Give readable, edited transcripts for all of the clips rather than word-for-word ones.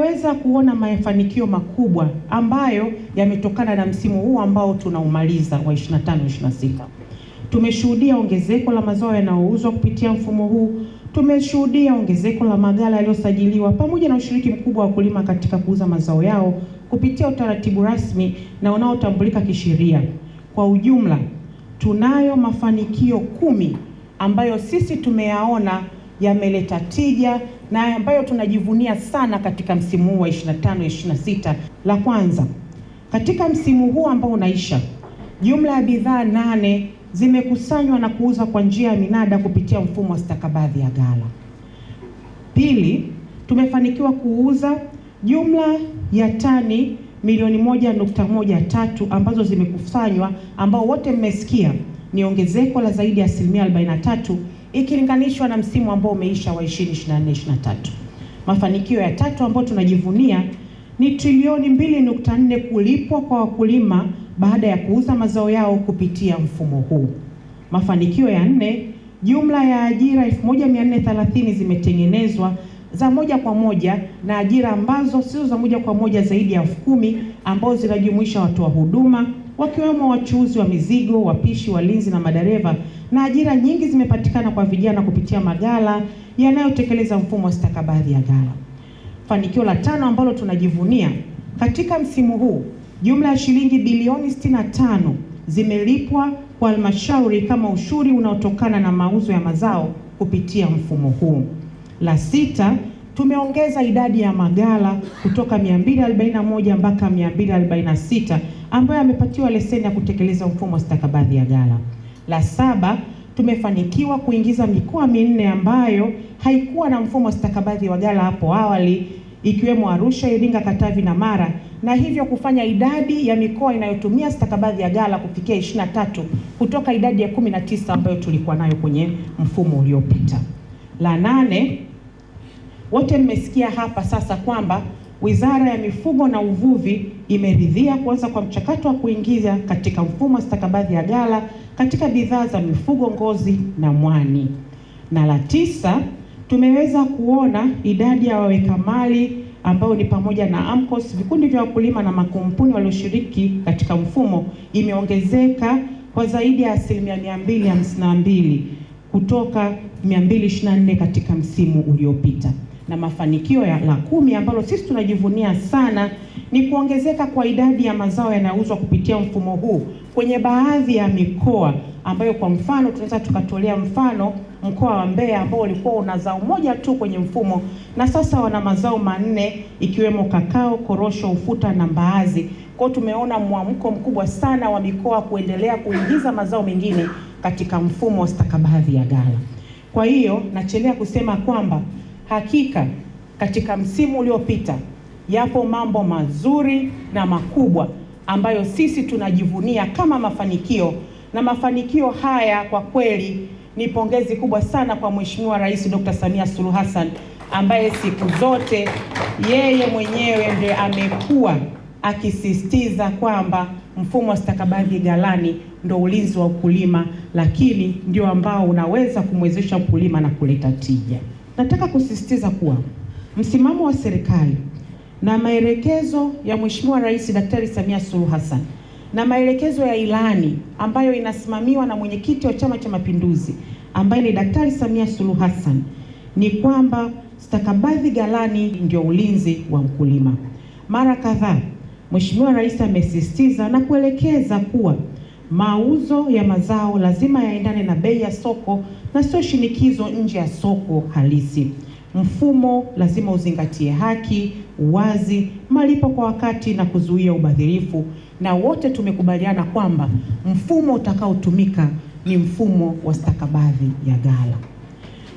tumeweza kuona mafanikio makubwa ambayo yametokana na msimu huu ambao tunaumaliza wa 25-26. Tumeshuhudia ongezeko la mazao yanayouzwa kupitia mfumo huu. Tumeshuhudia ongezeko la maghala yaliyosajiliwa pamoja na ushiriki mkubwa wa wakulima katika kuuza mazao yao kupitia utaratibu rasmi na unaotambulika kisheria. Kwa ujumla, tunayo mafanikio 10 ambayo sisi tumeyaona yameleta tija na ambayo tunajivunia sana katika msimu huu wa 25-26. La kwanza, katika msimu huu ambao unaisha, jumla ya bidhaa 8 zimekusanywa na kuuzwa kwa njia ya minada kupitia mfumo wa stakabadhi ya ghala. Pili, tumefanikiwa kuuza jumla ya tani milioni 1.13 ambazo zimekusanywa, ambao wote mmesikia ni ongezeko la zaidi ya 43% ikilinganishwa na msimu ambao umeisha wa 2024-2023. Mafanikio ya tatu ambayo tunajivunia ni trilioni 2.4 kulipwa kwa wakulima baada ya kuuza mazao yao kupitia mfumo huu. Mafanikio ya 4, jumla ya ajira 1430 zimetengenezwa za moja kwa moja na ajira ambazo sio za moja kwa moja zaidi ya 10,000 ambao zinajumuisha watoa huduma wakiwemo wachuuzi wa mizigo, wapishi, walinzi na madereva, na ajira nyingi zimepatikana kwa vijana kupitia maghala yanayotekeleza mfumo wa stakabadhi ya ghala. Fanikio la 5 ambalo tunajivunia, katika msimu huu jumla ya shilingi bilioni 65 zimelipwa kwa halmashauri kama ushuru unaotokana na mauzo ya mazao kupitia mfumo huu. La 6, tumeongeza idadi ya maghala kutoka 241 mpaka 246 ambayo yamepatiwa leseni ya kutekeleza mfumo wa stakabadhi ya ghala. La 7, tumefanikiwa kuingiza mikoa 4 ambayo haikuwa na mfumo wa stakabadhi wa ghala hapo awali, ikiwemo Arusha, Iringa, Katavi na Mara, na hivyo kufanya idadi ya mikoa inayotumia stakabadhi ya ghala kufikia 23 kutoka idadi ya 19 ambayo tulikuwa nayo kwenye mfumo uliopita. La 8, wote mmesikia hapa sasa kwamba Wizara ya Mifugo na Uvuvi imeridhia kuanza kwa mchakato wa kuingiza katika mfumo wa stakabadhi ya ghala katika bidhaa za mifugo, ngozi na mwani. Na la 9, tumeweza kuona idadi ya waweka mali ambao ni pamoja na AMCOS, vikundi vya wakulima na makampuni walioshiriki katika mfumo imeongezeka kwa zaidi ya 252 kutoka 224 katika msimu uliopita. Na mafanikio ya la 10 ambalo sisi tunajivunia sana ni kuongezeka kwa idadi ya mazao yanayouzwa kupitia mfumo huu kwenye baadhi ya mikoa, ambayo kwa mfano tunaweza tukatolea mfano mkoa wa Mbeya ambao ulikuwa una zao moja tu kwenye mfumo na sasa wana mazao 4 ikiwemo kakao, korosho, ufuta na mbaazi. Kwa hiyo tumeona mwamko mkubwa sana wa mikoa kuendelea kuingiza mazao mengine katika mfumo wa stakabadhi ya ghala. Kwa hiyo nachelea kusema kwamba hakika katika msimu uliopita yapo mambo mazuri na makubwa ambayo sisi tunajivunia kama mafanikio, na mafanikio haya kwa kweli ni pongezi kubwa sana kwa Mheshimiwa Rais Dr. Samia Suluhu Hassan, ambaye siku zote yeye mwenyewe ndiye amekuwa akisisitiza kwamba mfumo wa stakabadhi ghalani ndio ulinzi wa ukulima, lakini ndio ambao unaweza kumwezesha ukulima na kuleta tija. Nataka kusisitiza kuwa msimamo wa serikali na maelekezo ya Mheshimiwa Rais Daktari Samia Suluhu Hassan na maelekezo ya ilani ambayo inasimamiwa na mwenyekiti wa Chama cha Mapinduzi ambaye ni Daktari Samia Suluhu Hassan ni kwamba stakabadhi ghalani ndio ulinzi wa mkulima. Mara kadhaa Mheshimiwa Rais amesisitiza na kuelekeza kuwa mauzo ya mazao lazima yaendane na bei ya soko na sio shinikizo nje ya soko halisi. Mfumo lazima uzingatie haki, uwazi, malipo kwa wakati na kuzuia ubadhirifu, na wote tumekubaliana kwamba mfumo utakaotumika ni mfumo wa stakabadhi ya ghala.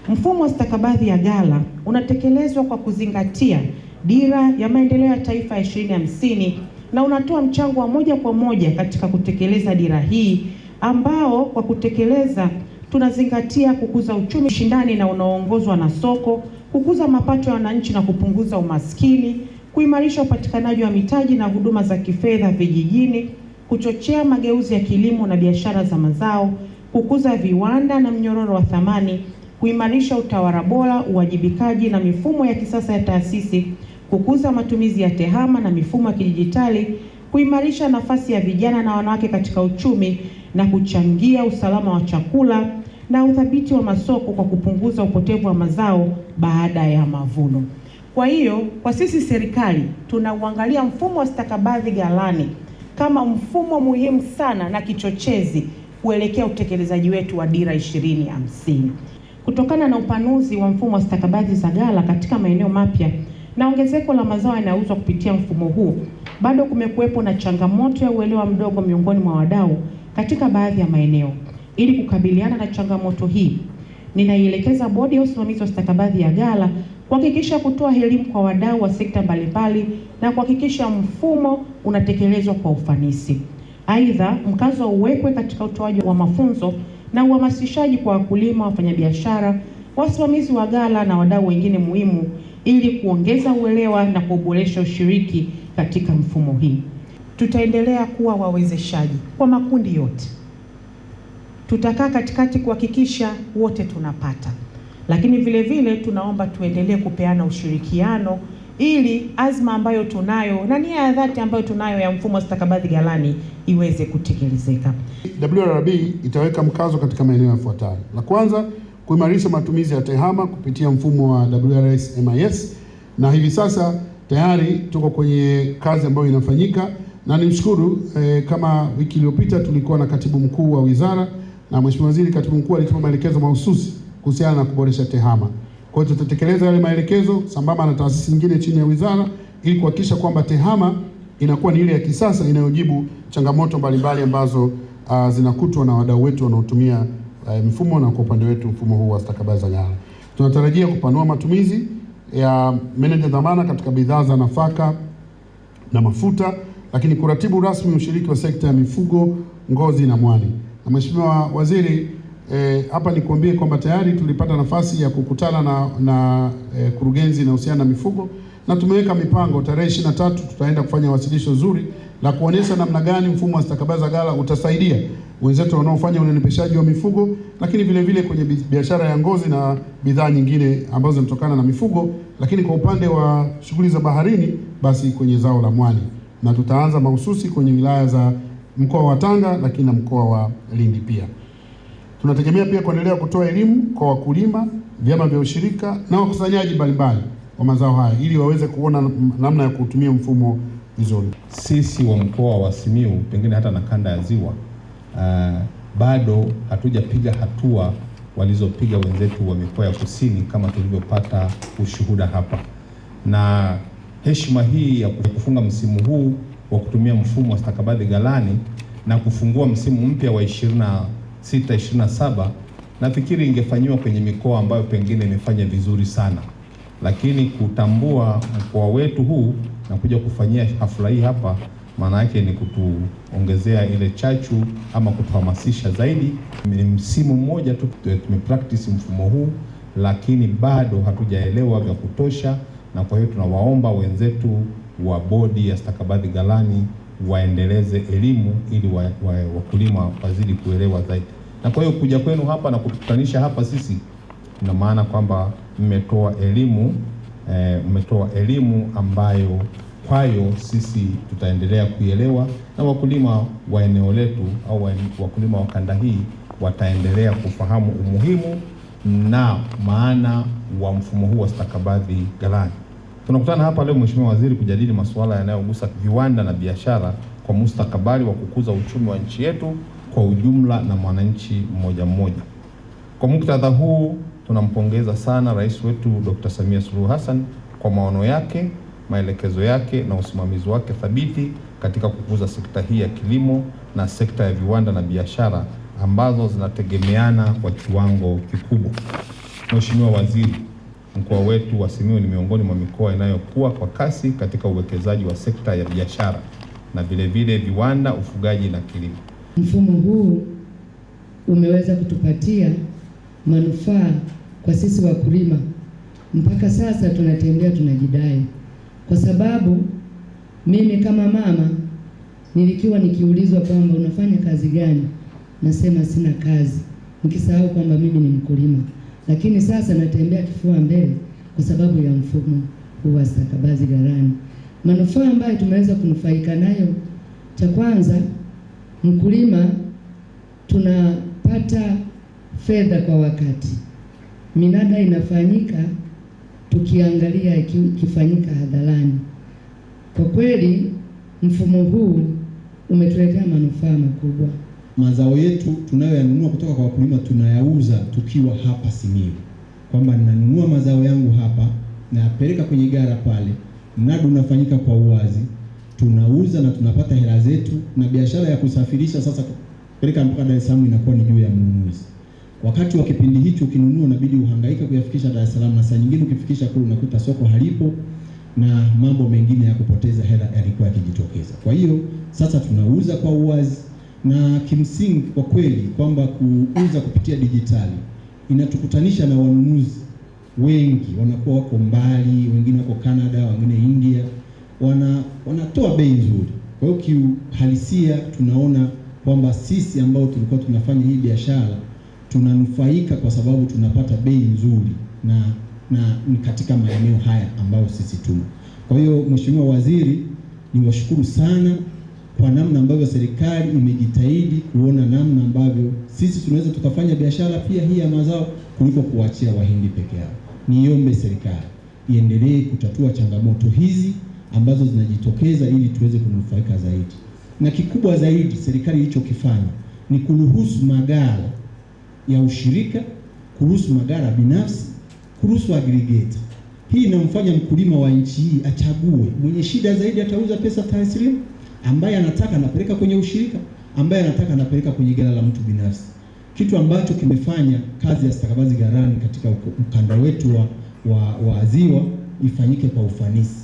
Mfumo wa stakabadhi ya ghala unatekelezwa kwa kuzingatia Dira ya Maendeleo ya Taifa ya 2050 na unatoa mchango wa moja kwa moja katika kutekeleza dira hii, ambao kwa kutekeleza tunazingatia kukuza uchumi shindani na unaoongozwa na soko, kukuza mapato ya wananchi na kupunguza umaskini, kuimarisha upatikanaji wa mitaji na huduma za kifedha vijijini, kuchochea mageuzi ya kilimo na biashara za mazao, kukuza viwanda na mnyororo wa thamani, kuimarisha utawala bora, uwajibikaji na mifumo ya kisasa ya taasisi, kukuza matumizi ya tehama na mifumo ya kidijitali, kuimarisha nafasi ya vijana na wanawake katika uchumi na kuchangia usalama wa chakula na udhibiti wa masoko kwa kupunguza upotevu wa mazao baada ya mavuno. Kwa hiyo, kwa sisi serikali tunauangalia mfumo wa stakabadhi ghalani kama mfumo muhimu sana na kichochezi kuelekea utekelezaji wetu wa Dira 2050. Kutokana na upanuzi wa mfumo wa stakabadhi za ghala katika maeneo mapya na ongezeko la mazao yanayouzwa kupitia mfumo huu, bado kumekuwepo na changamoto ya uelewa mdogo miongoni mwa wadau katika baadhi ya maeneo. Ili kukabiliana na changamoto hii, ninaielekeza Bodi ya Usimamizi wa Stakabadhi ya Ghala kuhakikisha kutoa elimu kwa wadau wa sekta mbalimbali na kuhakikisha mfumo unatekelezwa kwa ufanisi. Aidha, mkazo uwekwe katika utoaji wa mafunzo na uhamasishaji kwa wakulima, wafanyabiashara, wasimamizi wa ghala na wadau wengine muhimu ili kuongeza uelewa na kuboresha ushiriki katika mfumo hii. Tutaendelea kuwa wawezeshaji kwa makundi yote. Tutakaa katikati kuhakikisha wote tunapata. Lakini vile vile tunaomba tuendelee kupeana ushirikiano ili azma ambayo tunayo na nia ya dhati ambayo tunayo ya mfumo wa stakabadhi ghalani iweze kutekelezeka. WRB itaweka mkazo katika maeneo yafuatayo. La kwanza, kuimarisha matumizi ya tehama kupitia mfumo wa WRS MIS, na hivi sasa tayari tuko kwenye kazi ambayo inafanyika, na nimshukuru kama wiki iliyopita tulikuwa na katibu mkuu wa wizara na Mheshimiwa Waziri, katibu mkuu alitoa maelekezo mahususi kuhusiana na kuboresha tehama. Kwa hiyo tutatekeleza yale maelekezo sambamba na taasisi nyingine chini ya wizara ili kuhakikisha kwamba tehama inakuwa ni ile ya kisasa inayojibu changamoto mbalimbali ambazo zinakutwa na wadau wetu wanaotumia mifumo, na kwa upande wetu mfumo huu wa stakabadhi za ghala. Tunatarajia kupanua matumizi ya meneja dhamana katika bidhaa za nafaka na mafuta, lakini kuratibu rasmi ushiriki wa sekta ya mifugo, ngozi na mwani. Na Mheshimiwa Waziri, hapa nikuambie kwamba tayari tulipata nafasi ya kukutana na kurugenzi inayohusiana na mifugo, na tumeweka mipango. Tarehe 23 tutaenda kufanya wasilisho zuri la kuonyesha namna gani mfumo wa stakabadhi za ghala utasaidia wenzetu wanaofanya unenepeshaji wa mifugo, lakini vile vile kwenye biashara ya ngozi na bidhaa nyingine ambazo zinatokana na mifugo, lakini kwa upande wa shughuli za baharini basi kwenye zao la mwani. Na tutaanza mahususi kwenye wilaya za mkoa wa Tanga, lakini na mkoa wa Lindi pia. Tunategemea pia kuendelea kutoa elimu kwa wakulima, vyama vya ushirika na wakusanyaji mbalimbali wa mazao haya ili waweze kuona namna ya kutumia mfumo vizuri. Sisi wa mkoa wa Simiyu, pengine hata na kanda ya Ziwa, bado hatujapiga hatua walizopiga wenzetu wa mikoa ya kusini kama tulivyopata ushuhuda hapa. Na heshima hii ya kufunga msimu huu wa kutumia mfumo wa stakabadhi ghalani na kufungua msimu mpya wa 26-27, nafikiri ingefanywa kwenye mikoa ambayo pengine imefanya vizuri sana, lakini kutambua mkoa wetu huu na kuja kufanyia hafla hii hapa, maana yake ni kutuongezea ile chachu ama kutuhamasisha zaidi. Ni msimu mmoja tu tumepractice mfumo huu, lakini bado hatujaelewa vya kutosha, na kwa hiyo tunawaomba wenzetu wa bodi ya stakabadhi ghalani waendeleze elimu ili wakulima wazidi kuelewa zaidi. Na kwa hiyo kuja kwenu hapa na kutukutanisha hapa sisi, ina maana kwamba mmetoa elimu ambayo kwayo sisi tutaendelea kuielewa, na wakulima wa eneo letu au wakulima wa kanda hii wataendelea kufahamu umuhimu na maana wa mfumo huu wa stakabadhi ghalani. Tunakutana hapa leo Mheshimiwa Waziri kujadili masuala yanayogusa viwanda na biashara kwa mustakabali wa kukuza uchumi wa nchi yetu kwa ujumla na mwananchi mmoja mmoja. Kwa muktadha huu tunampongeza sana Rais wetu Dr. Samia Suluhu Hassan kwa maono yake, maelekezo yake na usimamizi wake thabiti katika kukuza sekta hii ya kilimo na sekta ya viwanda na biashara ambazo zinategemeana kwa kiwango kikubwa. Mheshimiwa Waziri, mkoa wetu wa Simiyu ni miongoni mwa mikoa inayokuwa kwa kasi katika uwekezaji wa sekta ya biashara na vile vile viwanda, ufugaji na kilimo. Mfumo huu umeweza kutupatia manufaa kwa sisi wakulima. Mpaka sasa tunatembea tunajidai, kwa sababu mimi kama mama nilikiwa nikiulizwa kwamba unafanya kazi gani, nasema sina kazi, nikisahau kwamba mimi ni mkulima. Lakini sasa natembea kifua mbele kwa sababu ya mfumo huu wa stakabadhi ghalani. Manufaa ambayo tumeweza kunufaika nayo, cha kwanza, mkulima tunapata fedha kwa wakati. Minada inafanyika tukiangalia ikifanyika hadharani. Kwa kweli mfumo huu umetuletea manufaa makubwa. Mazao yetu tunayoyanunua kutoka kwa wakulima tunayauza tukiwa hapa Simiyu, kwamba ninanunua mazao yangu hapa, napeleka kwenye gara pale, mnada unafanyika kwa uwazi, tunauza na tunapata hela zetu, na biashara ya kusafirisha sasa kupeleka mpaka Dar es Salaam inakuwa ni juu ya mnunuzi. Wakati wa kipindi hicho ukinunua unabidi uhangaika kuyafikisha Dar es Salaam, na saa nyingine ukifikisha kule unakuta soko halipo na mambo mengine ya kupoteza hela yalikuwa yakijitokeza. Kwa hiyo sasa tunauza kwa uwazi, na kimsingi kwa kweli kwamba kuuza kupitia dijitali inatukutanisha na wanunuzi wengi, wanakuwa wako mbali, wengine wako Canada, wengine India, wanatoa bei nzuri. Kwa hiyo kiuhalisia tunaona kwamba sisi ambao tulikuwa tunafanya hii biashara tunanufaika kwa sababu tunapata bei nzuri na ni katika maeneo haya ambayo sisi tumo. Kwa hiyo Mheshimiwa Waziri, niwashukuru sana kwa namna ambavyo serikali imejitahidi kuona namna ambavyo sisi tunaweza tukafanya biashara pia hii ya mazao kuliko kuachia Wahindi peke yao. Niombe serikali iendelee kutatua changamoto hizi ambazo zinajitokeza ili tuweze kunufaika zaidi. Na kikubwa zaidi serikali ilichokifanya ni kuruhusu maghala ya ushirika, kuruhusu maghala binafsi, kuruhusu aggregator. Hii inamfanya mkulima wa nchi hii achague, mwenye shida zaidi atauza pesa taslimu, ambaye anataka anapeleka kwenye ushirika, ambaye anataka anapeleka kwenye ghala la mtu binafsi. Kitu ambacho kimefanya kazi ya stakabadhi ghalani katika ukanda wetu wa Ziwa ifanyike kwa ufanisi.